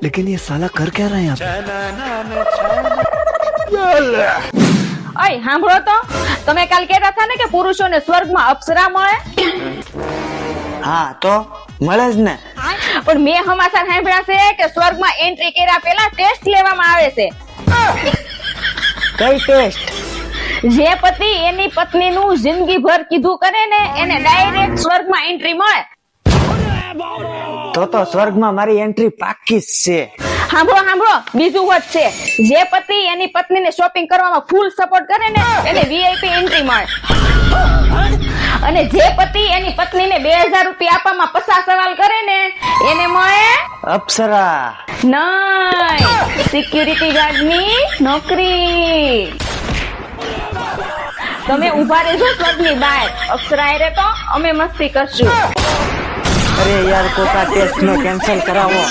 लेकिन ये साला कर क्या रहे हैं ઓય સાંભળો તો, તમે કાલ કહેતા હતા ને કે પુરુષોને સ્વર્ગમાં અપ્સરા મળે. હા તો મળે જ ને. પણ મેં સમાચાર સાંભળ્યા છે કે સ્વર્ગમાં એન્ટ્રી કર્યા પહેલા ટેસ્ટ લેવામાં આવે છે. કઈ ટેસ્ટ? જે પતિ એની પત્નીનું જિંદગીભર કીધું કરે ને એને ડાયરેક્ટ સ્વર્ગમાં એન્ટ્રી મળે. તો સ્વર્ગમાં મારી એન્ટ્રી પાકી જ છે. સાંભળો બીજું વાત છે, જે પતિ એની પત્નીને શોપિંગ કરવામાં ફૂલ સપોર્ટ કરે ને એને વીઆઈપી એન્ટ્રી મળે. અને જે પતિ એની પત્નીને 2000 રૂપિયા આપવામાં 50 સવાલ કરે ને એને મળે અપ્સરા. નહીં, સિક્યુરિટી ગાર્ડની નોકરી. તમે ઉભા રહેજો સ્વર્ગની બહાર, અપ્સરા રે તો અમે મસ્તી કરશું. અરે યાર, કોકા ટેસ્ટ નો કેન્સલ કરાવો.